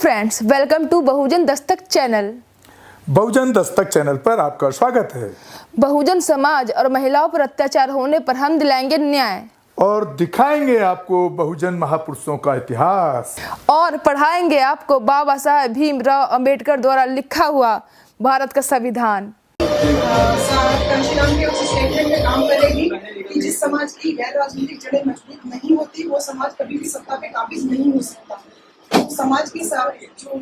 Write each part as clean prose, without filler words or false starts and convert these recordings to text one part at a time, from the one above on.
Friends, welcome to Bahujan Dastak channel. Bahujan Dastak channel पर आपका स्वागत है। बहुजन समाज और महिलाओं पर अत्याचार होने पर हम दिलाएंगे न्याय और दिखाएंगे आपको बहुजन महापुरुषों का इतिहास और पढ़ाएंगे आपको बाबा साहेब भीमराव अंबेडकर द्वारा लिखा हुआ भारत का संविधान। कांशीराम के उस स्टेटमेंट में काम करेगी कि जिस समाज की गैर राजनीतिक जड़ें मजबूत नहीं होती वो समाज कभी भी सत्ता पे काबिज नहीं हो सकता। तो समाज की जो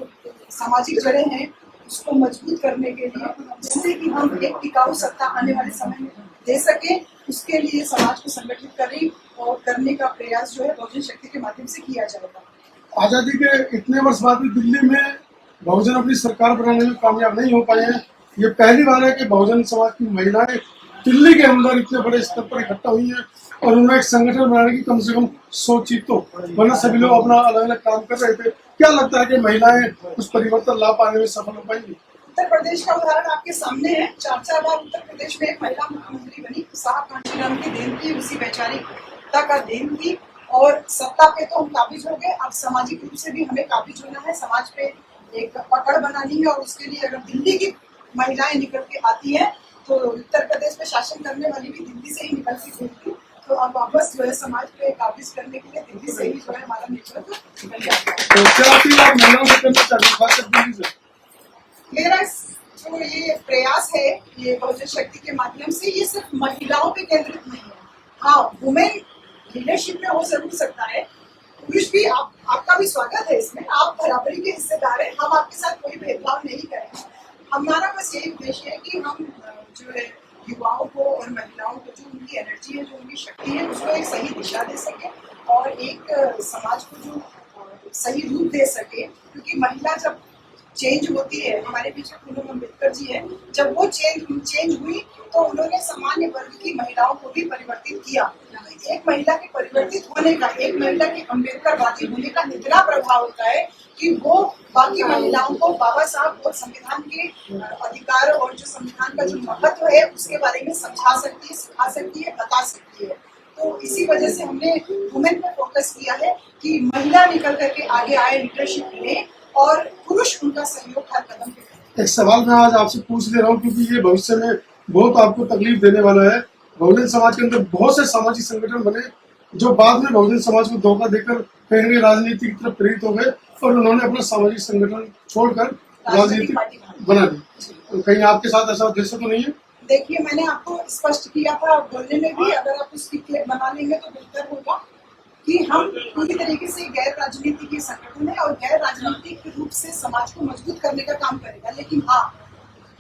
सामाजिक जड़ें हैं उसको मजबूत करने के लिए, जिससे कि हम एक टिकाऊ सत्ता आने वाले समय में दे सके, उसके लिए समाज को संगठित करें और करने का प्रयास जो है बहुजन शक्ति के माध्यम से किया जाएगा। आजादी के इतने वर्ष बाद भी दिल्ली में बहुजन अपनी सरकार बनाने में कामयाब नहीं हो पाए हैं। ये पहली बार है कि बहुजन समाज की महिलाएं दिल्ली के अंदर इतने बड़े स्तर पर इकट्ठा हुई हैं और उन्हें एक संगठन बनाने की कम से कम सोची तो, वरना सभी लोग अपना अलग अलग काम कर रहे थे। क्या लगता है कि महिलाएं उस परिवर्तन ला पाने में सफल हो पाएंगी? उत्तर प्रदेश का उदाहरण आपके सामने है। 4 बार उत्तर प्रदेश में एक महिला मुख्यमंत्री बनी। साहब कांशीराम की देन थी, उसी वैचारिकता का देन थी। और सत्ता पे तो हम काबिज हो गए, अब सामाजिक रूप से भी हमें काबिज होना है, समाज पे एक पकड़ बनानी है। और उसके लिए अगर दिल्ली की महिलाएं निकल के आती हैं तो उत्तर प्रदेश में शासन करने वाली भी दिल्ली से ही निकल के थी। तो अब वापस जो है समाज पे काबिज करने के लिए दिल्ली से ही जो है हमारा नेतृत्व निकल जाता है। तो क्या आप महिलाओं से करना चाहिए, खासकर दिल्ली से? मेरा जो ये प्रयास है ये बहुजन शक्ति के माध्यम से, ये सिर्फ महिलाओं पे केंद्रित नहीं है। हाँ, वुमेन लीडरशिप में हो जरूर सकता है, पुरुष भी आपका भी स्वागत है इसमें, आप बराबरी के हिस्सेदार हैं। हम आपके साथ कोई भेदभाव नहीं करेंगे। हमारा बस यही उद्देश्य है कि हम जो है युवाओं को और महिलाओं को जो उनकी एनर्जी है, जो उनकी शक्ति है, उसको एक सही दिशा दे सके और एक समाज को जो सही रूप दे सके। क्योंकि महिला जब चेंज होती है, हमारे पीछे पूनम अम्बेडकर जी है, जब वो चेंज हुई तो उन्होंने सामान्य वर्ग की महिलाओं को भी परिवर्तित किया। एक महिला के परिवर्तित होने का, एक महिला के अम्बेडकरवादी होने का इतना प्रभाव होता है कि वो बाकी महिलाओं को बाबा साहब और संविधान के अधिकार और जो संविधान का जो महत्व है उसके बारे में समझा सकती है, सिखा सकती है, बता सकती है। तो इसी वजह से हमने वुमेन पे फोकस किया है कि महिला निकल करके आगे आए, लीडरशिप ले और पुरुष उनका सहयोग हर कदम पे करें। एक सवाल मैं आज आपसे पूछ ले रहा हूँ क्योंकि ये भविष्य में बहुत आपको तकलीफ देने वाला है। बहुजन समाज के अंदर बहुत से सामाजिक संगठन बने जो बाद में बहुजन समाज को धोखा देकर कहीं राजनीति की तरफ प्रेरित हो गए और उन्होंने अपना सामाजिक संगठन छोड़कर राजनीति बना दी। तो कहीं आपके साथ ऐसा उद्देश्य तो नहीं है? देखिए, मैंने आपको स्पष्ट किया था बोलने में भी, अगर आप उसकी क्लिप बना लेंगे तो बेहतर होगा कि हम पूरी तरीके से गैर राजनीतिक संगठन है और गैर राजनीतिक रूप से समाज को मजबूत करने का काम करेगा। लेकिन हाँ,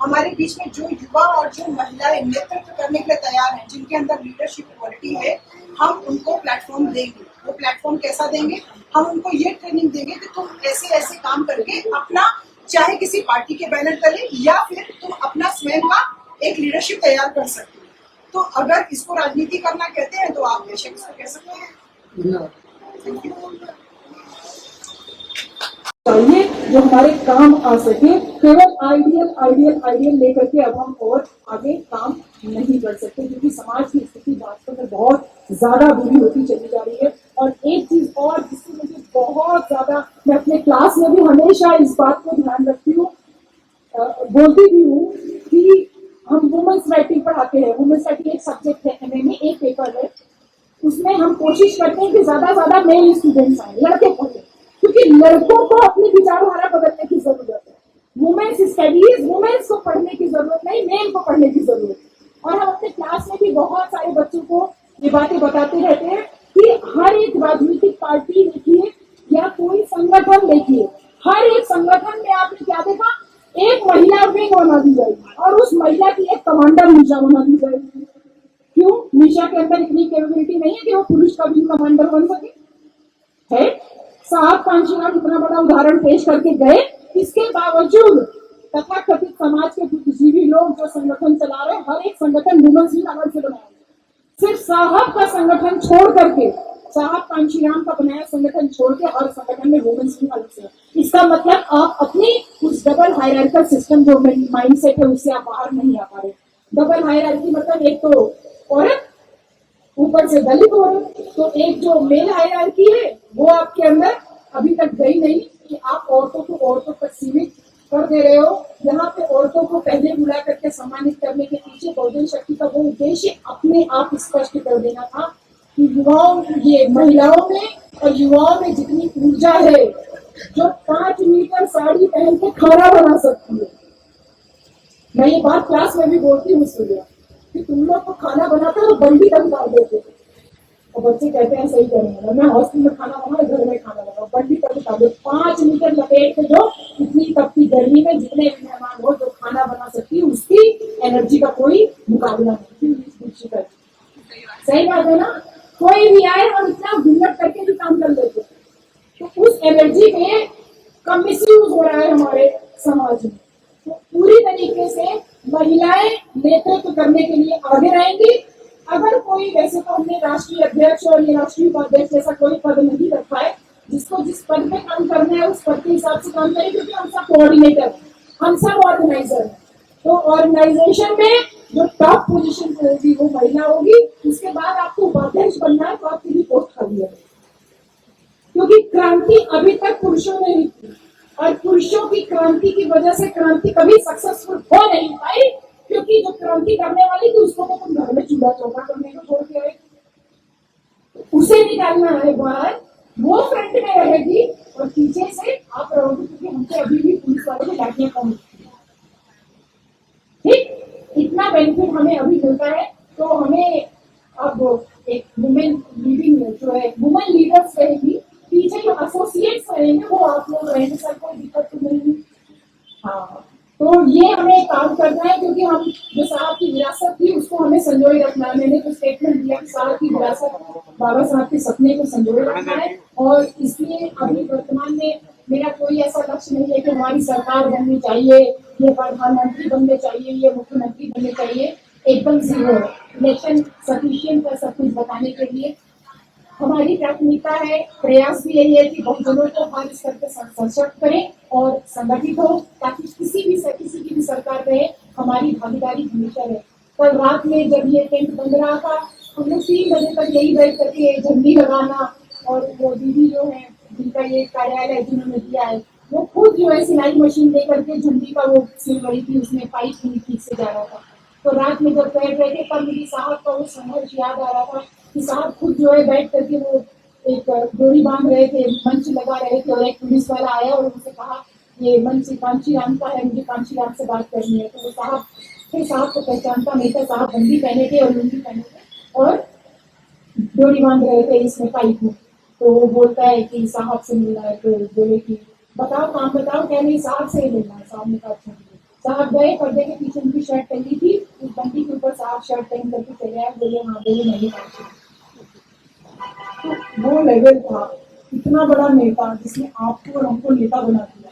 हमारे बीच में जो युवा और जो महिलाएं नेतृत्व करने के लिए तैयार हैं, जिनके अंदर लीडरशिप क्वालिटी है, हम उनको प्लेटफॉर्म देंगे। वो प्लेटफॉर्म कैसा देंगे? हम उनको ये ट्रेनिंग देंगे कि तुम ऐसे ऐसे काम करके अपना, चाहे किसी पार्टी के बैनर तले या फिर तुम अपना स्वयं का एक लीडरशिप तैयार कर सकते हो। तो अगर इसको राजनीति करना कहते हैं तो आप बेशक इसको कह सकते हैं। चाहिए जो हमारे काम आ सके। केवल आइडियल लेकर के अब हम और आगे काम नहीं कर सकते, क्योंकि समाज की स्थिति वास्तव में बहुत ज्यादा बुरी होती चली जा रही है। और एक चीज और जिससे मुझे बहुत ज्यादा, मैं अपने क्लास में भी हमेशा इस बात को ध्यान रखती हूँ, बोलती भी हूँ कि हम वुमेन्स राइटिंग पढ़ाते हैं। वुमेन्स राइटिंग एक सब्जेक्ट है, एमए में एक पेपर है, उसमें हम कोशिश करते हैं कि ज्यादा मेल स्टूडेंट्स आए, लड़के पढ़े, क्योंकि लड़कों को अपनी विचारधारा बदलने की जरूरत है। वुमेन्स स्टडीज, वुमेन्स को पढ़ने की जरूरत नहीं, मेल को पढ़ने की जरूरत है। और हम अपने क्लास में भी बहुत सारे बच्चों को ये बातें बताते रहते हैं कि हर एक राजनीतिक पार्टी देखिए या कोई संगठन देखिए, हर एक संगठन में आपने क्या देखा, एक महिला विंग बना दी जाएगी और उस महिला की एक कमांडर निशा बना दी जाएगी। क्यों? निशा के अंदर इतनी कैपेबिलिटी नहीं है कि वो पुरुष का भी कमांडर बन सके है? साहब कांशीराम इतना बड़ा उदाहरण पेश करके गए, इसके बावजूद तथाकथित समाज के बुद्धिजीवी लोग जो संगठन चला रहे हैं, हर एक संगठन वुमेन्स ही अलग से बनाया। सिर्फ साहब का संगठन छोड़ करके, साहब कांशीराम का बनाया संगठन छोड़ के हर संगठन में वुमेन्स ही अलग से। इसका मतलब आप अपनी उस डबल हायरार्किकल सिस्टम जो माइंडसेट है उससे आप बाहर नहीं आ पा रहे। डबल हायरार्की मतलब एक तो औरत, ऊपर से दलित औरत, तो एक जो मेल हायरार्की है वो आपके अंदर अभी तक गई नहीं कि आप औरतों को औरतों तक सीमित कर दे रहे हो। यहाँ पे औरतों को पहले बुला करके सम्मानित करने के पीछे बहुजन शक्ति का वो उद्देश्य अपने आप स्पष्ट कर देना था कि युवाओं, ये महिलाओं में और युवाओं में जितनी ऊर्जा है, जो 5 मीटर साड़ी पहन के खाना बना सकती है। मैं ये बात क्लास में भी बोलती हूँ सुनिए कि तुम लोग को खाना बनाते हो बंदी तक डाल देते हो, और बच्चे कहते हैं सही करेंगे, मैं हॉस्टल में खाना बनाऊं, घर में खाना बनाऊं, बंदी तक डाल दो। 5 मीटर लपेट के जो इतनी तपती गर्मी में जितने भी मेहमान हो जो खाना बना सकती है, उसकी एनर्जी का कोई मुकाबला नहीं। सही बात है ना? कोई भी आए और इतना घूमट करके भी काम कर लेते, तो उस एनर्जी में का मिसयूज हो रहा है हमारे समाज में। तो पूरी तरीके से महिलाएं नेतृत्व करने के लिए आगे रहेंगी। अगर कोई, वैसे तो हमने राष्ट्रीय अध्यक्ष और ये राष्ट्रीय उपाध्यक्ष जैसा कोई पद नहीं रखा है, जिसको जिस पद पे काम करना है उस पद के हिसाब से काम करें, क्योंकि हम सब कोऑर्डिनेटर हैं, हम सब ऑर्गेनाइजर हैं। तो ऑर्गेनाइजेशन में जो टॉप पोजीशन पे होगी वो महिला होगी। उसके बाद आपको उपाध्यक्ष बनना है तो आपकी भी पोस्ट खाली है, क्योंकि क्रांति अभी तक पुरुषों ने ही की, और पुरुषों की क्रांति की वजह से क्रांति कभी सक्सेसफुल हो नहीं पाई, क्योंकि जो क्रांति करने वाली थी उसको तो तुम घर में चूल्हा चौका करने को छोड़ के आए, उसे निकालना है बाहर, वो फ्रंट में रहेगी और पीछे से आप रहोगे, क्योंकि हमसे अभी भी पुलिस वालों की लाठियां कम होती है। ठीक, इतना बेनिफिट हमें अभी मिलता है। तो हमें अब एक वुमेन लीडिंग जो है, वुमेन लीडर्स रहेगी, पीछे जो एसोसिएट्स रहेंगे वो आप लोग रहेंगे, सर कोई दिक्कत तो नहीं। हाँ, तो ये हमें काम करना है, क्योंकि हम जो साहब की विरासत थी उसको हमें संजोए रखना है। मैंने तो स्टेटमेंट दिया कि साहब की विरासत, बाबा साहब के सपने को संजोए रखना है, और इसलिए अभी वर्तमान में मेरा कोई ऐसा लक्ष्य नहीं है कि हमारी सरकार बननी चाहिए, ये प्रधानमंत्री बनने चाहिए, ये मुख्यमंत्री बनने चाहिए। एकदम जीरो है। इलेक्शन सफिशिएंट है सब कुछ बताने के लिए। हमारी प्राथमिकता है, प्रयास भी यही है कि बहुजनों को हर स्तर पर सशक्त करें और संगठित हो, ताकि किसी की भी सरकार रहे, हमारी भागीदारी हमेशा रहे। कल रात में जब ये टेंट बंद रहा था, हम लोग 3 बजे तक यही बैठ करके झंडी लगाना, और वो दीदी जो है जिनका ये कार्यालय जिन्होंने दिया है, वो खुद जो है सिलाई मशीन लेकर के झंडी का वो सिल रही थी, उसमें पाइप नहीं ठीक से जा रहा था। तो रात में जब बैठ रहे थे तब मेरी साहब का वो संघर्ष याद आ रहा था कि साहब खुद जो है बैठ करके वो एक डोरी बांध रहे थे, मंच लगा रहे थे, और एक पुलिस वाला आया और उनसे कहा ये मंच कांची राम का है, मुझे कांची राम से बात करनी है। तो वो साहब फिर साहब को पहचानता नहीं था, साहब बंदी पहने थे और लुंगी पहने थे और डोरी बांध रहे थे इसमें पाइप में। तो वो बोलता है कि साहब से मिलना है, तो बोले कि बताओ काम बताओ, क्या नहीं साहब से ही मिलना है। साहब ने कहा अच्छा। साहब गए, पर्दे के पीछे उनकी शर्ट टंगी थी, उस बंदी के ऊपर साहब शर्ट पहन करके चले आए, बोले हाँ बोले नहीं पाते। तो वो लेवल था, इतना बड़ा नेता जिसने आपको और हमको नेता बना दिया,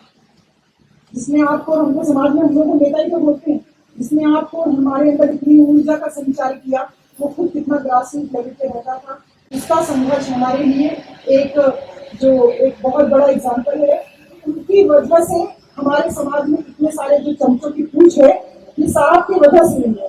जिसने आपको और हमको, समाज में हम लोग को नेता ही तो बोलते हैं, जिसने आपको हमारे अंदर इतनी ऊर्जा का संचार किया, वो खुद कितना ग्रास रूट लेवल पे रहता था। उसका संघर्ष हमारे लिए एक बहुत बड़ा एग्जाम्पल है। उनकी वजह से हमारे समाज में इतने सारे जो चमचों की पूछ है, ये साहब की वजह से नहीं है।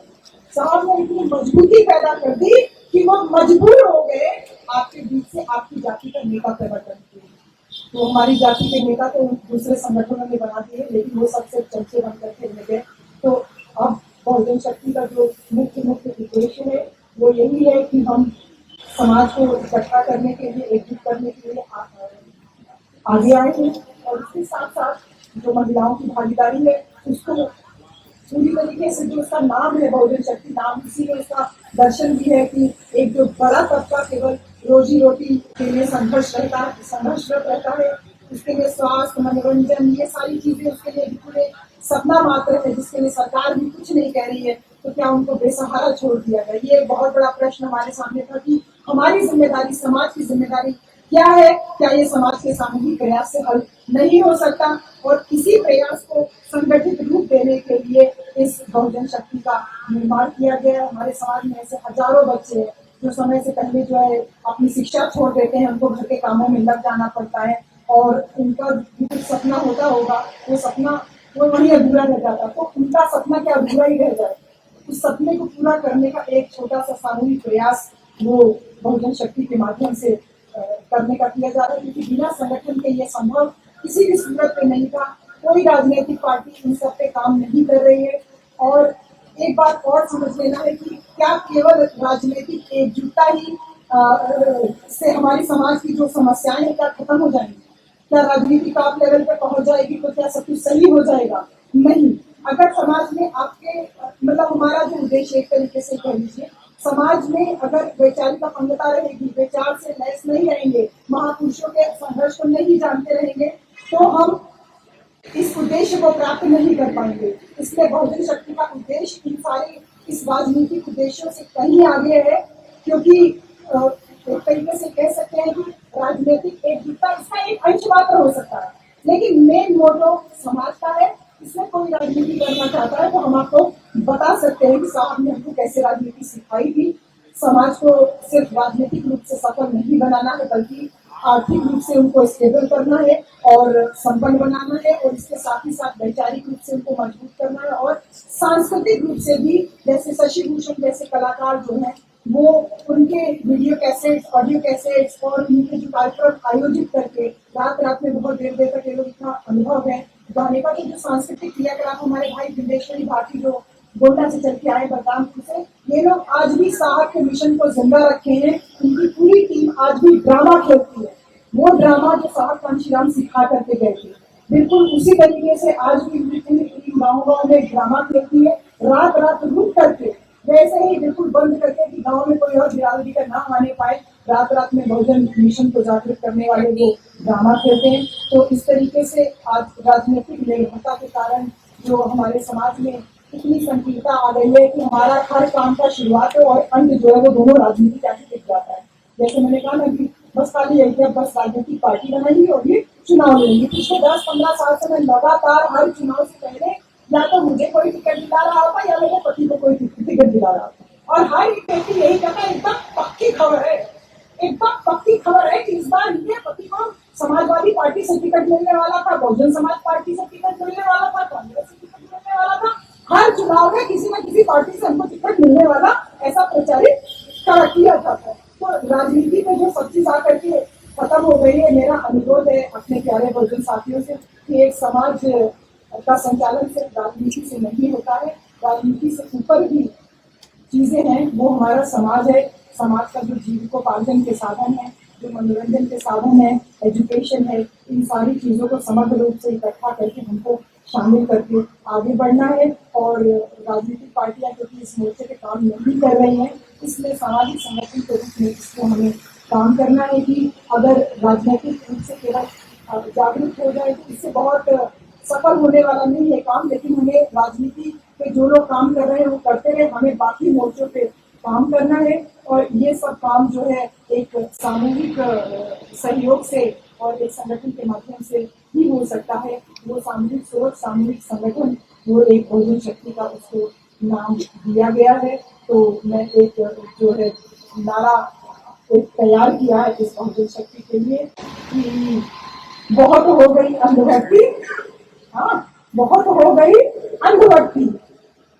साहब ने इतनी मजबूती पैदा कर दी कि वो मजबूर हो गए आपके बीच से आपकी जाति का नेता पैदा करने के लिए। तो हमारी जाति के नेता तो दूसरे संगठनों ने बना दिए, लेकिन वो सबसे चमचे बन करके रह गए। तो अब बहुजन शक्ति का जो मुख्य उद्देश्य है वो यही है कि हम समाज को इकट्ठा करने के लिए, एकजुट करने के लिए आगे आए हैं, और उसके साथ साथ जो महिलाओं की भागीदारी है उसको पूरी तरीके से, जो उसका नाम है बहुजन शक्ति, नाम इसीलिए इसका दर्शन भी है कि एक जो बड़ा तबका केवल रोजी रोटी के लिए संघर्षरत रहता है, उसके लिए स्वास्थ्य, मनोरंजन, ये सारी चीजें उसके लिए पूरे सपना मात्र है, जिसके लिए सरकार भी कुछ नहीं कह रही है, तो क्या उनको बेसहारा छोड़ दिया गया? ये बहुत बड़ा प्रश्न हमारे सामने था कि हमारी जिम्मेदारी, समाज की जिम्मेदारी क्या है? क्या ये समाज के सामूहिक प्रयास से हल नहीं हो सकता? और इसी प्रयास को संगठित रूप देने के लिए इस बहुजन शक्ति का निर्माण किया गया है। हमारे समाज में ऐसे हजारों बच्चे हैं जो समय से पहले जो है अपनी शिक्षा छोड़ देते हैं, उनको घर के कामों में लग जाना पड़ता है, और उनका जो सपना होता होगा वो सपना वो वहीं अधूरा रह जाता, तो उनका सपना क्या अधूरा ही रह जाए। उस सपने को पूरा करने का एक छोटा सा सामूहिक प्रयास वो बहुजन शक्ति के माध्यम से करने का किया जा रहा है, क्योंकि बिना संगठन के ये संभव किसी भी सूरत में नहीं था। कोई राजनीतिक पार्टी इन सब पे काम नहीं कर रही है। और एक बात और समझ लेना है कि क्या केवल राजनीतिक एकजुटता ही से हमारी समाज की जो समस्याएं हैं क्या खत्म हो जाएंगी? क्या राजनीति का आप लेवल पे पहुंच जाएगी तो क्या सब कुछ सही हो जाएगा? नहीं। अगर समाज में आपके मतलब हमारा जो उद्देश्य एक तरीके से कह लीजिए, समाज में अगर वैचारिक अपंगता रहेगी, विचार से लैस नहीं रहेंगे, महापुरुषों के संघर्ष को नहीं जानते रहेंगे, तो हम इस उद्देश्य को प्राप्त नहीं कर पाएंगे। इसलिए बहुजन शक्ति का उद्देश्य इन सारे इस राजनीतिक उद्देश्यों से कहीं आगे है, क्योंकि एक तरीके से कह सकते हैं कि राजनीतिक एकजुटता इसका एक अंश मात्र हो सकता है, लेकिन मेन मोटो समाज का है। इसमें कोई राजनीति करना चाहता है तो हम आपको बता सकते हैं कि साहब ने हमको कैसे राजनीति सिखाई थी। समाज को सिर्फ राजनीतिक रूप से सफल नहीं बनाना है, बल्कि आर्थिक रूप से उनको स्टेबल करना है और संपन्न बनाना है, और इसके साथ ही साथ वैचारिक रूप से उनको मजबूत करना है, और सांस्कृतिक रूप से भी, जैसे शशि भूषण जैसे कलाकार जो हैं वो उनके वीडियो कैसेट्स, ऑडियो कैसेट्स और उनके जो कार्यक्रम आयोजित करके रात रात में बहुत देर देर तक ये लोग इतना अनुभव है गाने का, जो सांस्कृतिक क्रियाकलाप हमारे भाई बिंदेश्वरी भारती जो गोंडा से चल के आए बलरामपुर से, ये लोग आज भी साहब के मिशन को जिंदा रखे हैं। उनकी पूरी टीम आज भी ड्रामा खेलती है, वो ड्रामा जो साहब कांशीराम सिखा करके गए थे, बिल्कुल उसी तरीके से आज भी उनकी पूरी टीम गाँव में ड्रामा खेलती है, रात रात रुक करके, वैसे ही बिल्कुल बंद करके कि गाँव में कोई और बिरादरी का नाम आने पाए, रात रात में बहुजन मिशन को जागृत करने वाले वो ड्रामा खेलते हैं। तो इस तरीके से आज राजनीतिक निर्भरता के कारण जो हमारे समाज में इतनी संकीर्णता आ गई है कि हमारा हर काम का शुरुआत और अंत जो है वो दोनों राजनीति जाके टिक जाता है। जैसे मैंने कहा ना कि बस खाली यही है, बस राजनीतिक पार्टी बनाएंगे और ये चुनाव लेंगे। पिछले 10-15 साल से मैं लगातार हर चुनाव से पहले या तो मुझे कोई टिकट दिला रहा था या मेरे पति को कोई टिकट दिला रहा था, और हर एक व्यक्ति यही कहता है एकदम पक्की खबर है, एकदम पक्की खबर है कि इस बार ये पति को समाजवादी पार्टी से टिकट मिलने वाला था, बहुजन समाज पार्टी से टिकट मिलने वाला था, कांग्रेस से टिकट मिलने वाला था, हर चुनाव में किसी न किसी पार्टी से हमको टिकट मिलने वाला, ऐसा प्रचारित किया जाता है। तो राजनीति में जो सब चीज आकर के खत्म हो गई है, मेरा अनुरोध है अपने प्यारे बहुजन साथियों से कि एक समाज का संचालन सिर्फ राजनीति से नहीं होता है, राजनीति से ऊपर भी चीजें हैं, वो हमारा समाज है। समाज का जो जीविकोपार्जन के साधन है, जो मनोरंजन के साधन है, एजुकेशन है, इन सारी चीजों को समग्र रूप से इकट्ठा करके हमको शामिल करके आगे बढ़ना है। और राजनीतिक पार्टियां क्योंकि इस मोर्चे पे काम नहीं कर रही हैं, इसलिए सामाजिक संगठन के रूप में इसको हमें काम करना है कि अगर राजनीतिक रूप से केवल जागरूक हो जाए तो इससे बहुत सफल होने वाला नहीं है काम, लेकिन हमें राजनीति पे जो लोग काम कर रहे हैं वो करते रहे, हमें बाकी मोर्चों पे काम करना है। और ये सब काम जो है एक सामूहिक सहयोग से और एक संगठन के माध्यम से ही हो सकता है। वो सामूहिक सोच, सामूहिक संगठन, वो एक बहुजन शक्ति का उसको नाम दिया गया है। तो मैं एक जो है नारा एक तैयार किया है इस बहुजन शक्ति के लिए कि बहुत हो गई अंधभक्ति, हाँ बहुत हो गई अंधभक्ति,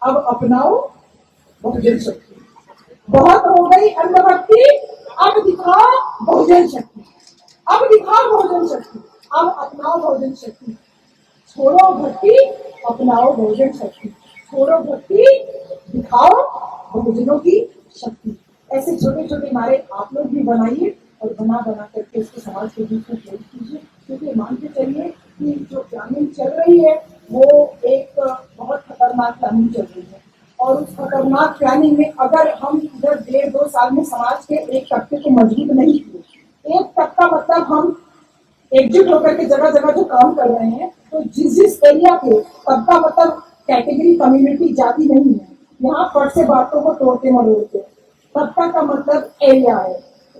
अब अपनाओ बहुजन शक्ति। बहुत हो गई अंधभक्ति, अब दिखाओ बहुजन शक्ति, अब दिखाओ बहुजन शक्ति, अब अपनाओ बहुजन शक्ति। छोड़ो भक्ति, अपनाओ बहुजन शक्ति, छोड़ो भक्ति, दिखाओ बहुजनों की शक्ति। ऐसे छोटे छोटे नारे आप लोग भी बनाइए और बना बना करके इसको समाज के बीच में प्रेरित कीजिए, क्योंकि मान के चलिए कि जो प्लानिंग चल रही है वो एक बहुत खतरनाक प्लानिंग चल रही है। और उस खतरनाक प्लानिंग में अगर हम इधर 1.5-2 साल में समाज के एक तबके को मजबूत नहीं किए, एक तबका मतलब हम एकजुट होकर के जगह जगह जो काम कर रहे हैं, तो जिस एरिया के तबका मतलब कैटेगरी, कम्युनिटी, जाति नहीं है, यहाँ फट से बातों को तोड़ते मरोड़ते। तबका का मतलब एरिया है,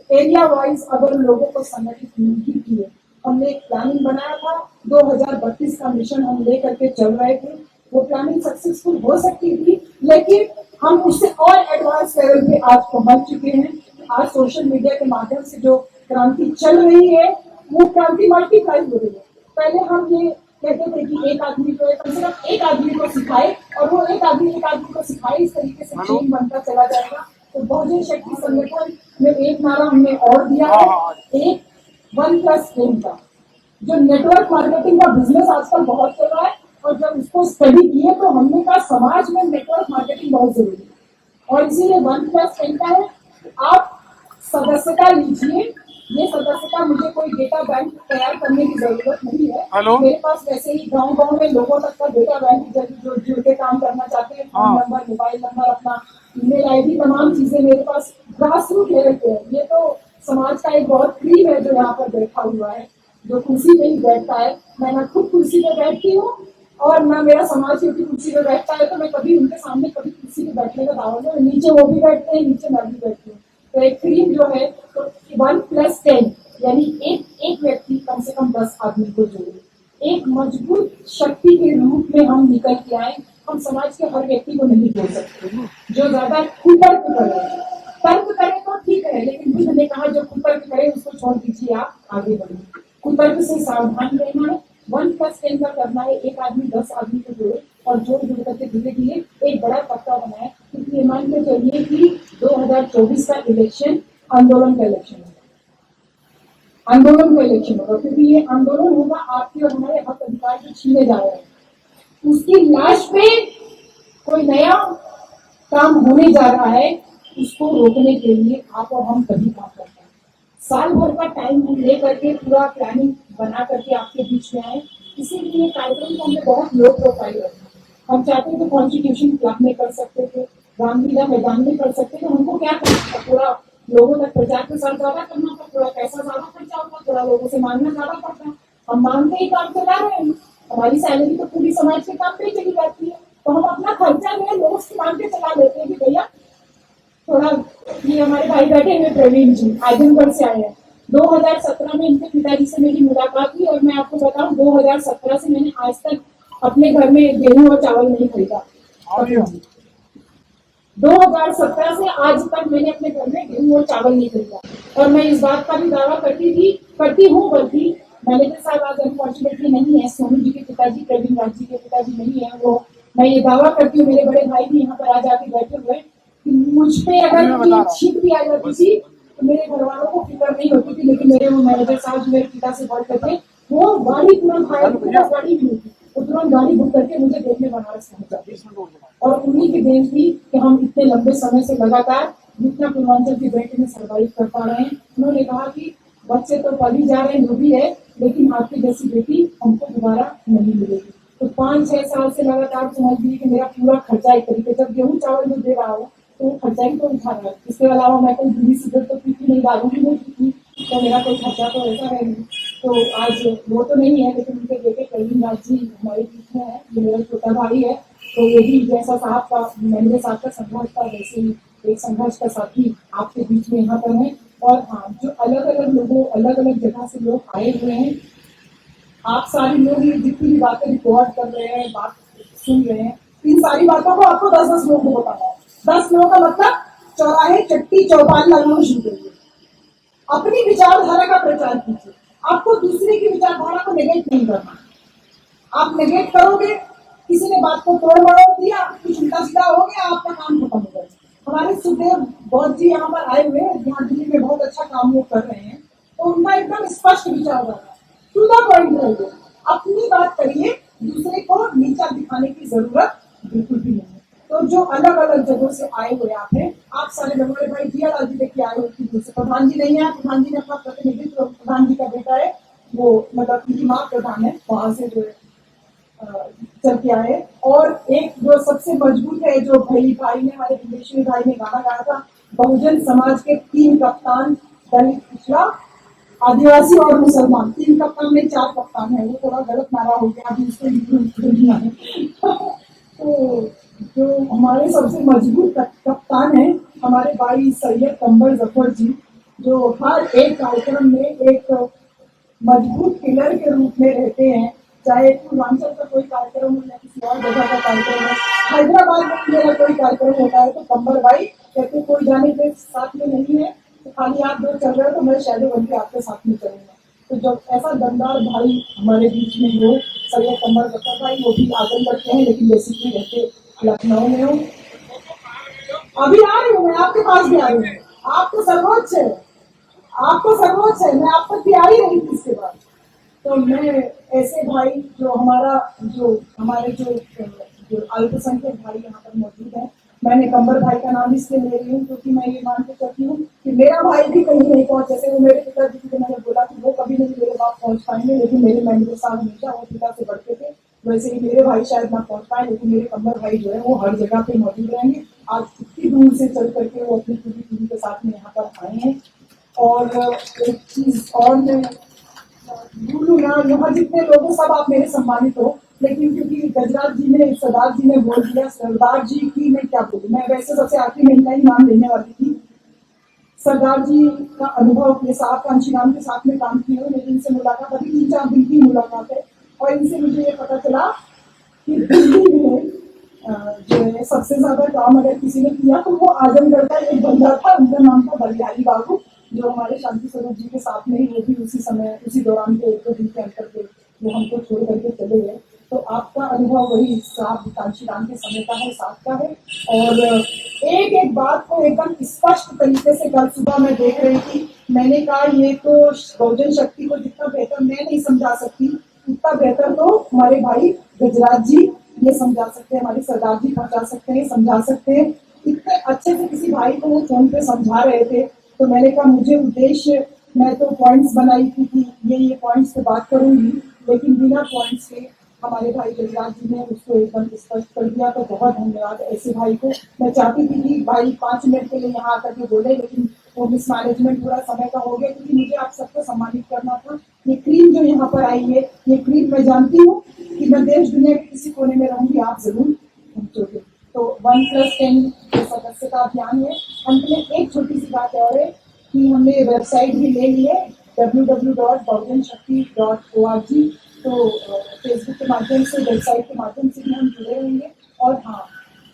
एरिया वाइज अगर लोगों को संगठित नहीं किए, हमने एक प्लानिंग बनाया था 2032 का मिशन हम लेकर के चल रहे थे। वो प्लानिंग सक्सेसफुल हो सकती थी, लेकिन हम उससे और एडवांस लेवल पे आज पहुंच चुके हैं। आज सोशल मीडिया के माध्यम से जो क्रांति चल रही है वो क्रांति मल्टीप्लाई हो रही है। पहले हम ये कहते थे कि एक आदमी को कम से कम एक आदमी को सिखाए और वो एक आदमी को सिखाए, इस तरीके से चेन बनता चला जाएगा। तो बहुजन शक्ति संगठन में एक नारा हमने और दिया है, एक 1+10 का, जो नेटवर्क मार्केटिंग का बिजनेस आजकल बहुत चल रहा है। और जब इसको स्टडी किए तो हमने कहा समाज में नेटवर्क मार्केटिंग बहुत जरूरी है, और इसीलिए 1+10 का है। आप सदस्यता लीजिए, ये सदस्यता मुझे कोई डेटा बैंक तैयार करने की जरूरत नहीं है। मेरे पास वैसे ही गांव-गांव में लोगों तक का डेटा बैंक जो जुड़ के काम करना चाहते हैं, फोन नंबर, मोबाइल नंबर, अपना ईमेल आईडी, तमाम चीजें मेरे पास ग्रास रूट लेवल पे है। ये तो समाज का एक बहुत क्रीम है जो यहाँ पर बैठा हुआ है, जो कुर्सी पे ही बैठता है। मैं ना खुद कुर्सी पे बैठती हूँ और ना मेरा समाज की कुर्सी पे बैठता है, तो मैं कभी उनके सामने कभी कुर्सी पे बैठने का दावा नहीं। नीचे वो भी बैठते हैं, नीचे मैं भी बैठती हूँ। तो एक क्रीम जो है तो 1+10 यानी एक व्यक्ति कम से कम 10 आदमी को जोड़े। एक मजबूत शक्ति के रूप में हम निकल के आए। हम समाज के हर व्यक्ति को नहीं बोल सकते जो ज्यादा कुतर्क करे। तर्क करे तो ठीक है, लेकिन बुद्ध ने कहा जो कुतर्क करे उसको छोड़ दीजिए, आप आगे बढ़िए। कुतर्क से सावधान रहना है। 1+10 का करना है, एक आदमी 10 आदमी को जोड़े और जोड़ जोड़ करके धीरे धीरे एक बड़ा तख्ता बनाए। क्योंकि ये मान के चलिए कि 2024 का इलेक्शन आंदोलन का इलेक्शन होगा, आंदोलन का इलेक्शन होगा, क्योंकि ये आंदोलन होगा आपके और हमारे हक अधिकार जो छीने जा रहे हैं। उसकी लाश पे कोई नया काम होने जा रहा है, उसको रोकने के लिए आप और हम कभी काम करते हैं। साल भर का टाइम लेकर के पूरा प्लानिंग बना करके आपके बीच में आए। इसीलिए कार्यक्रम को हमने बहुत लो प्रोफाइल रखा। हम चाहते थे कॉन्स्टिट्यूशन क्लब में कर सकते थे, रामलीला मैदान में कर सकते थे। हमको क्या करना था, थोड़ा लोगों तक प्रचार प्रसार ज्यादा करना था, थोड़ा पैसा ज्यादा खर्चा होता, थोड़ा लोगों से मांगना ज्यादा पड़ता। हम मांगते ही काम चला रहे हैं, हमारी सैलरी तो पूरी समाज के काम पे ही चली जाती है, तो हम अपना खर्चा जो है लोगों से मांग के चला लेते हैं कि भैया थोड़ा। ये हमारे भाई बैठे हुए प्रवीण जी आजमगढ़ से आए हैं। 2017 में इनके पिताजी से मेरी मुलाकात हुई और मैं आपको बताऊं 2017 से मैंने आज तक अपने घर में गेहूं और चावल नहीं खरीदा। 2017 से आज तक मैंने अपने घर में गेहूं और चावल नहीं खरीदा। और मैं इस बात का भी दावा करती हूँ, बल्कि मैनेजर साहब आज अनफॉर्चुनेटली नहीं है, सोनू जी के पिताजी, प्रवीण राज जी के पिताजी नहीं है वो। मैं ये दावा करती हूँ, मेरे बड़े भाई भी यहाँ पर आज आके बैठे हुए, कि मुझ पे अगर छीट भी आ जाती थी तो मेरे घर वालों को फिक्र नहीं होती थी। लेकिन मेरे वो मैनेजर साहब जो मेरे पिता से बढ़ करके वो गाड़ी तुरंत गाड़ी भी नहीं, वो तुरंत गाड़ी बुक करके मुझे देखने बनारस पहुंचा। और उन्हीं की देन थी कि हम इतने लंबे समय से लगातार जितना पूर्वांचल के बेटे में सर्वाइव कर पा रहे हैं। उन्होंने कहा कि बच्चे तो पली जा रहे हैं जो भी है, लेकिन आपकी जैसी बेटी हमको दोबारा नहीं मिलेगी। तो 5-6 साल से लगातार समझ लीजिए कि मेरा पूरा खर्चा एक तरीके जब गेहूं चावल जो दे रहा हूँ तो वो खर्चा ही तो उठा रहा है। इसके अलावा मैं कोई बीड़ी सिगरेट तो पीती नहीं, दारूगी नहीं पीती, तो मेरा कोई खर्चा तो ऐसा है नहीं। तो आज वो तो नहीं है, लेकिन उनके बेटे प्रवीण राज जी हमारे बीच में है, ये मेरा छोटा भाई है। तो ये भी जैसा साहब का मैनेजर साहब का संघर्ष था, वैसे ही एक संघर्ष का साथी आपके बीच में यहाँ पर है। और हाँ, जो अलग अलग जगह से लोग आए हुए हैं, आप सारे लोग ये जितनी भी बातें रिकॉर्ड कर रहे हैं, बात सुन रहे हैं, इन सारी बातों को आपको 10-10 लोगों को बताना है। 10 लोगों का मतलब चौराहे चट्टी चौपाल लगाना शुरू करिए, अपनी विचारधारा का प्रचार कीजिए। आपको दूसरे की विचारधारा को नेगेट नहीं करना। आप नेगेट करोगे, किसी ने बात को तोड़ मरोड़ दिया, कुछ उल्टा सीधा हो गया, आपका काम खत्म हो गया। हमारे सुखदेव गौर जी यहाँ पर आए हुए हैं, यहाँ दिल्ली में बहुत अच्छा काम वो कर रहे हैं, तो उनका एकदम स्पष्ट विचारधारा, टू द पॉइंट रहिए, अपनी बात करिए, दूसरे को नीचा दिखाने की जरूरत बिल्कुल भी नहीं है। तो जो अलग अलग जगहों से आए हुए आप सारे बड़े भाई जिया लाल जी लेके आए हुए थे। प्रधान जी नहीं है, प्रधान जी ने अपना प्रतिनिधित्व, प्रधान जी का बेटा है वो, मतलब उनकी माँ प्रधान है, वहां से जो चल के आए। और एक जो सबसे मजबूत है, जो भाई ने हमारे विदेशी भाई ने गाना गाया था, बहुजन समाज के 3 कप्तान, दलित, पिछड़ा, आदिवासी और मुसलमान, 3 कप्तान में 4 कप्तान है, वो थोड़ा गलत नारा हो गया अभी उसको। तो जो हमारे सबसे मजबूत कप्तान है हमारे भाई सैयद कंबर जफर जी, जो हर एक कार्यक्रम में एक मजबूत पिलर के रूप में रहते हैं। चाहे पूर्वांचल का कोई कार्यक्रम हो या किसी और जगह का कार्यक्रम हो, हैदराबाद में मेरा कोई कार्यक्रम होता है तो कंबर भाई कहते कोई जाने के साथ में नहीं है, तो खाली आप 2 चल रहे हो तो मैं शैडो बन के आपके साथ में चलूंगा। तो जब ऐसा दमदार भाई हमारे बीच में हो, सैयद कंबर जफर भाई, वो भी आजमगढ़ के हैं लेकिन बेसिकली रहते लखनऊ में हो। अभी आ रही हूँ मैं, आपके पास भी आ रही हूँ, आपको सर्वोच्च है, आपको सर्वोच्च है। मैं आपको तैयारी रही थी इसके बाद। तो मैं ऐसे भाई जो हमारे जो अल्पसंख्यक भाई यहाँ पर मौजूद हैं, मैंने कंबर भाई का नाम इसलिए ले रही हूँ क्योंकि मैं ये मान के चलती हूँ कि मेरा भाई भी कहीं नहीं पहुंच, जैसे वो मेरे पिताजी को मैंने बोला कि वो कभी नहीं मेरे बाप पहुंच पाएंगे, लेकिन मेरे मैनेजर साहब हमेशा वो पिता से बढ़ते थे, वैसे ही मेरे भाई शायद ना पहुंच पाए, लेकिन मेरे कंबर भाई जो है वो हर जगह पे मौजूद रहेंगे। आज इतनी दूर से चल करके वो अपनी पूरी टीम के साथ में यहाँ पर आए हैं। और एक चीज और मैं भूलू ना, यहाँ जितने लोग सब आप मेरे सम्मानित हो, लेकिन क्योंकि गजराज जी ने, सरदार जी ने बोल दिया, सरदार जी की मैं क्या बोलूं, मैं वैसे सबसे आखिरी में इनका ही नाम लेने वाली थी। सरदार जी का अनुभव, ये साहब कांशीराम के साथ में काम किए हुए, लेकिन इनसे मुलाकात अभी 3-4 दिन की मुलाकात है, और इनसे मुझे ये पता चला कि दिल्ली में जो है सबसे ज्यादा काम अगर किसी ने किया तो वो आजमगढ़ का एक बंदा था, उनका नाम था बलियारी बाबू, जो हमारे शांति स्वरूप जी के साथ में ही, वो भी उसी दौरान के 1-2 दिन के अंतर पे वो हमको छोड़ करके चले गए। तो आपका अनुभव वही साहब कांशीराम के समय का है, साथ का है। और एक एक बात को एकदम स्पष्ट तरीके से कल सुबह मैं देख रही थी, मैंने कहा ये तो बहुजन शक्ति को जितना बेहतर मैं नहीं समझा सकती, उतना बेहतर तो हमारे भाई गजराज जी ये समझा सकते हैं, हमारे सरदार जी पहुंचा सकते हैं, समझा सकते हैं। इतने अच्छे से किसी भाई को वो फोन पे समझा रहे थे, तो मैंने कहा मुझे उद्देश्य, मैं तो पॉइंट्स बनाई थी कि ये पॉइंट्स पे बात करूंगी, लेकिन बिना पॉइंट्स के हमारे भाई गजराज जी ने उसको एकदम स्पष्ट कर दिया। तो बहुत धन्यवाद ऐसे भाई को। मैं चाहती थी कि भाई 5 मिनट के लिए यहाँ आकर के बोले, लेकिन वो मिसमैनेजमेंट पूरा समय का हो गया, क्योंकि मुझे आप सबको सम्मानित करना था। ये क्रीम जो यहाँ पर आई है, ये क्रीम मैं जानती हूँ कि मैं देश दुनिया के किसी कोने में रहूंगी, आप जरूर पहुंचोगे। तो 1+10 सदस्यता अभियान है। अंत में एक छोटी सी बात और है कि हमने वेबसाइट भी ले ली है www.bahujanaShakti.org। तो फेसबुक के माध्यम से, वेबसाइट के माध्यम से भी हम जुड़े होंगे। और हाँ,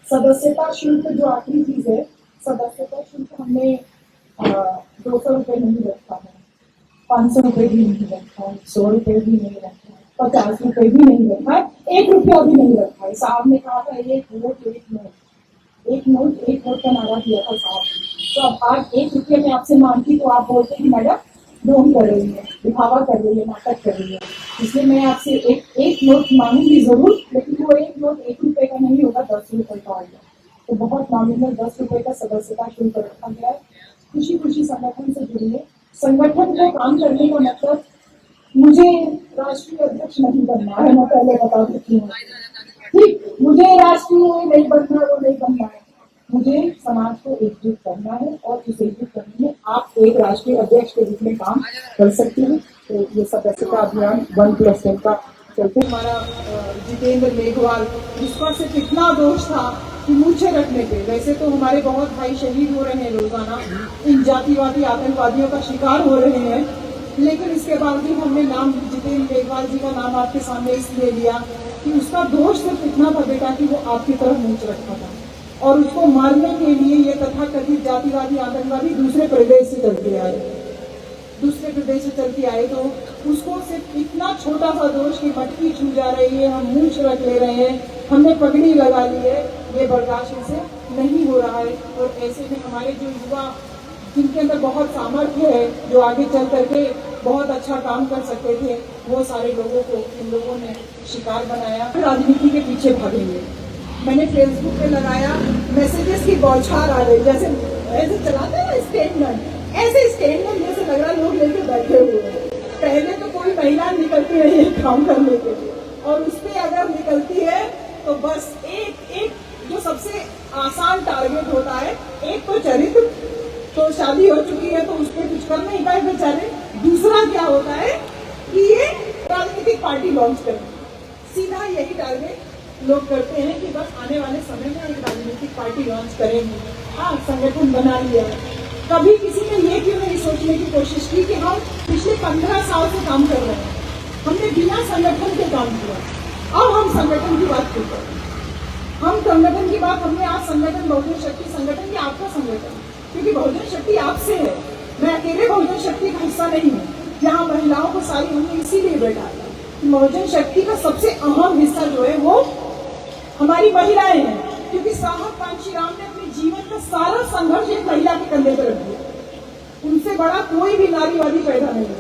सदस्यता शुल्क जो आखिरी चीज है, सदस्यता शुल्क हमने 200 रुपये नहीं रखा है, 500 रुपये भी नहीं रखा है, 100 रुपये भी नहीं रखा है, 50 रुपये भी नहीं रखा है, 1 रुपया भी नहीं रखा है। साहब ने कहा था 1 वोट 1 नोट, 1 नोट 1 वोट का नारा दिया था साहब। तो अब आज 1 रुपये में आपसे मांगती तो आप बोलते कि मैडम ढोंग कर रही है, दिखावा कर रही है, नाटक कर रही है। इसलिए मैं आपसे एक नोट मांगूंगी जरूर, लेकिन वो 1 नोट 1 रुपये का नहीं होगा, 10 रुपये का होगा। तो बहुत नॉमिनल 10 रुपये का सदस्यता शुल्क रखा गया है। खुशी खुशी संगठन से जुड़िए। संगठन को काम करने का मतलब, मुझे राष्ट्रीय अध्यक्ष नहीं बनना है, मैं पहले बता देती हूँ, ठीक, मुझे राष्ट्रीय नहीं बनना, वो नहीं बनना है, मुझे समाज को एकजुट करना है, और इस एकजुट करने में आप एक राष्ट्रीय अध्यक्ष के रूप में काम कर सकते हैं। तो ये सदस्यता अभियान 1+10 का चलते। हमारा जितेंद्र मेघवाल, जिस पर सिर्फ इतना दोष था कि मूछे रखने पे, वैसे तो हमारे बहुत भाई शहीद हो रहे हैं रोजाना, इन जातिवादी आतंकवादियों का शिकार हो रहे हैं, लेकिन इसके बावजूद हमने नाम जितेंद्र मेघवाल जी का नाम आपके सामने इसलिए लिया कि उसका दोष सिर्फ इतना था बेटा कि वो आपकी तरफ मूछ रखा था, और उसको मारने के लिए ये तथाकथित जातिवादी आतंकवादी दूसरे प्रदेश से चलते आए, तो उसको सिर्फ इतना छोटा सा दोष कि मटकी छू जा रही है, हम मूछ रख ले रहे हैं, हमने पगड़ी लगा ली है, ये बर्दाश्त से नहीं हो रहा है। और ऐसे में हमारे जो युवा, जिनके अंदर बहुत सामर्थ्य है, जो आगे चल करके बहुत अच्छा काम कर सकते थे, वो सारे लोगों को इन लोगों ने शिकार बनाया। राजनीति के पीछे भागेंगे। मैंने फेसबुक पे लगाया, मैसेजेस की बौछार आ गई, जैसे ऐसे चलाते हैं स्टेटमेंट, ऐसे स्टेटमेंट जैसे लग रहा लोग लेके बैठे हुए हैं। पहले तो कोई महिला निकलती नहीं है काम करने के लिए, और उसपे अगर निकलती है तो बस एक जो सबसे आसान टारगेट होता है, एक तो चरित्र, तो शादी हो चुकी है तो उसपे कुछ कर नहीं पाए बेचारे। दूसरा क्या होता है कि ये राजनीतिक पार्टी लॉन्च करें, सीधा यही टारगेट लोग करते हैं कि बस आने वाले समय में एक राजनीतिक पार्टी लॉन्च करेंगे। हाँ, संगठन बना लिया, कभी किसी ने ये क्यों नहीं सोचने की कोशिश की कि हम पिछले 15 साल से काम कर रहे हैं, हमने बिना संगठन के काम किया, अब हम संगठन की बात करते हैं। हम संगठन की बात, हमने आज संगठन बहुजन शक्ति संगठन की, आपका संगठन, क्योंकि बहुजन शक्ति आपसे है, मैं अकेले बहुजन शक्ति का हिस्सा नहीं हूँ। जहाँ महिलाओं को सारी हमने इसीलिए बैठा था, बहुजन शक्ति का सबसे अहम हिस्सा जो है वो हमारी महिलाएं हैं, क्योंकि साहब कांशीराम ने अपने जीवन का सारा संघर्ष एक महिला के कंधे पर रख दिया। इससे बड़ा कोई भी नारीवादी पैदा नहीं है।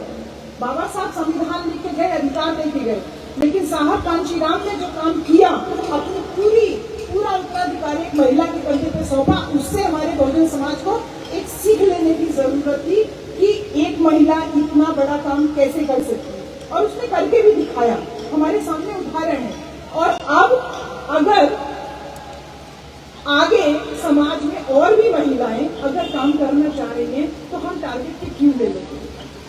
बाबा साहब संविधान लिख के गए, अधिकार दे के गए, लेकिन साहब कांशीराम ने जो काम किया, अपनी पूरा उत्तराधिकार एक महिला के कंधे पे सौंपा, उससे हमारे बहुजन समाज को एक सीख लेने की जरूरत थी कि एक महिला इतना बड़ा काम कैसे कर सकती है, और उसने करके भी दिखाया। हमारे सामने उदाहरण है। और अब अगर आगे समाज में और भी महिलाएं अगर काम करना चाह रही हैं तो हम टारगेट पे क्यों ले लेंगे?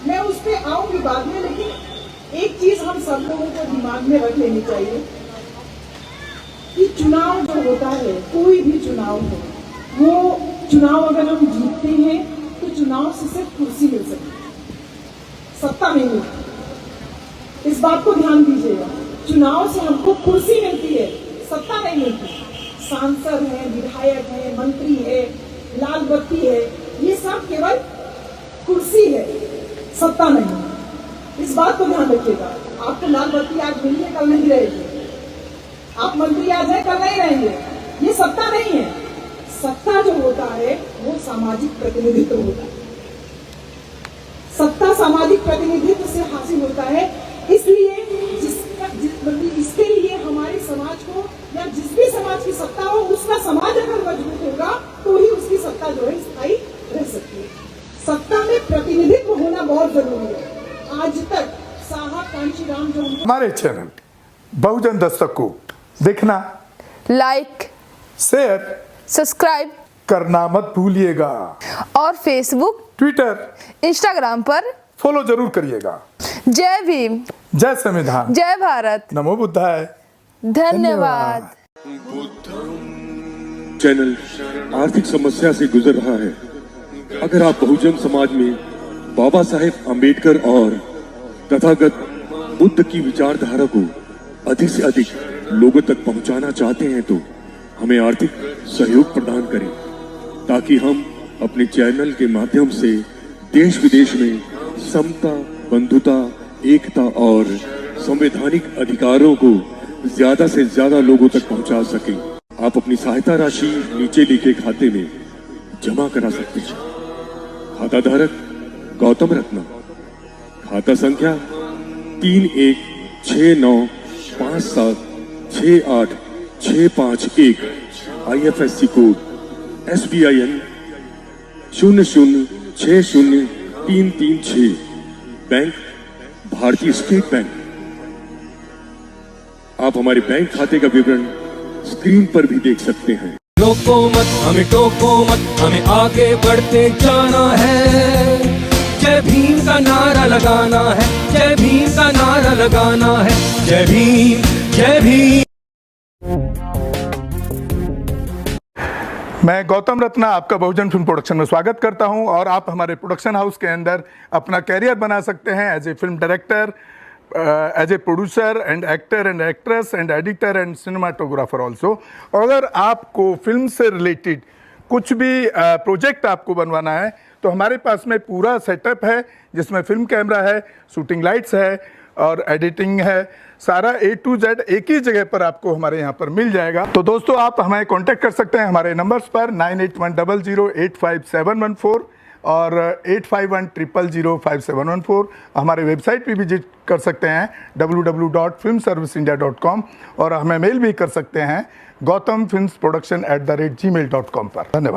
मैं उस पर आऊंगी बाद में, लेकिन एक चीज हम सब लोगों को दिमाग में रख लेनी चाहिए कि चुनाव जो होता है, कोई भी चुनाव हो, वो चुनाव अगर हम जीतते हैं तो चुनाव से सिर्फ कुर्सी मिल सकती है, सत्ता नहीं मिलती। इस बात को ध्यान दीजिएगा। चुनाव से हमको कुर्सी मिलती है, सत्ता नहीं मिलती। सांसद है, विधायक है, मंत्री है, लाल बत्ती है, ये सब केवल कुर्सी है, सत्ता नहीं। इस बात को ध्यान रखिएगा। आपको लाल बत्ती आज मिली है, कल नहीं रहेगी। आप मंत्री आज है, कल नहीं रहेंगे। ये सत्ता नहीं है। सत्ता जो होता है वो सामाजिक प्रतिनिधित्व होता है। सत्ता सामाजिक प्रतिनिधित्व से हासिल होता है। इसलिए इसके लिए हमारे समाज को, या जिस भी समाज की सत्ता हो, उसका समाज अगर मजबूत होगा तो ही उसकी सत्ता जो है स्थायी रह सकती है। सत्ता में प्रतिनिधित्व होना बहुत जरूरी है। आज तक साहब कांशीराम जो हमारे चैनल बहुजन दस्तक को देखना, लाइक, शेयर, सब्सक्राइब करना मत भूलिएगा। और फेसबुक, ट्विटर, इंस्टाग्राम पर फॉलो जरूर करिएगा। जय भीम, जय संविधान, जय भारत, नमो बुद्धाय। धन्यवाद। चैनल आर्थिक समस्या से गुजर रहा है। अगर आप बहुजन समाज में बाबा साहेब आम्बेडकर और तथागत बुद्ध की विचारधारा को अधिक से अधिक लोगों तक पहुंचाना चाहते हैं तो हमें आर्थिक सहयोग प्रदान करें, ताकि हम अपने चैनल के माध्यम से देश विदेश में समता, बंधुता, एकता और संवैधानिक अधिकारों को ज्यादा से ज्यादा लोगों तक पहुंचा सकें। आप अपनी सहायता राशि नीचे लिखे खाते में जमा करा सकते हैं। खाता धारक गौतम रत्ना, खाता संख्या 316957686551, IFSC कोड SBIN 0060336, बैंक भारतीय स्टेट बैंक। आप हमारे बैंक खाते का विवरण स्क्रीन पर भी देख सकते हैं। रोको मत, हमें टोको मत, हमें आगे बढ़ते जाना है। जय भीम का नारा लगाना है, जय भीम का नारा लगाना है। जय भीम, जय भीम। मैं गौतम रत्ना आपका बहुजन फिल्म प्रोडक्शन में स्वागत करता हूं, और आप हमारे प्रोडक्शन हाउस के अंदर अपना कैरियर बना सकते हैं as a film director, as a producer and actor and actress and editor and cinematographer also. अगर आपको फिल्म से रिलेटेड कुछ भी प्रोजेक्ट आपको बनवाना है तो हमारे पास में पूरा सेटअप है, जिसमें फिल्म कैमरा है, शूटिंग लाइट्स है और एडिटिंग है। सारा A to Z एक ही जगह पर आपको हमारे यहाँ पर मिल जाएगा। तो दोस्तों, आप हमें कांटेक्ट कर सकते हैं हमारे नंबर्स पर 9810085714 और 8510005714। हमारे वेबसाइट भी विजिट कर सकते हैं www.filmserviceindia.com, और हमें मेल भी कर सकते हैं gautamfilmsproduction@gmail.com पर। धन्यवाद।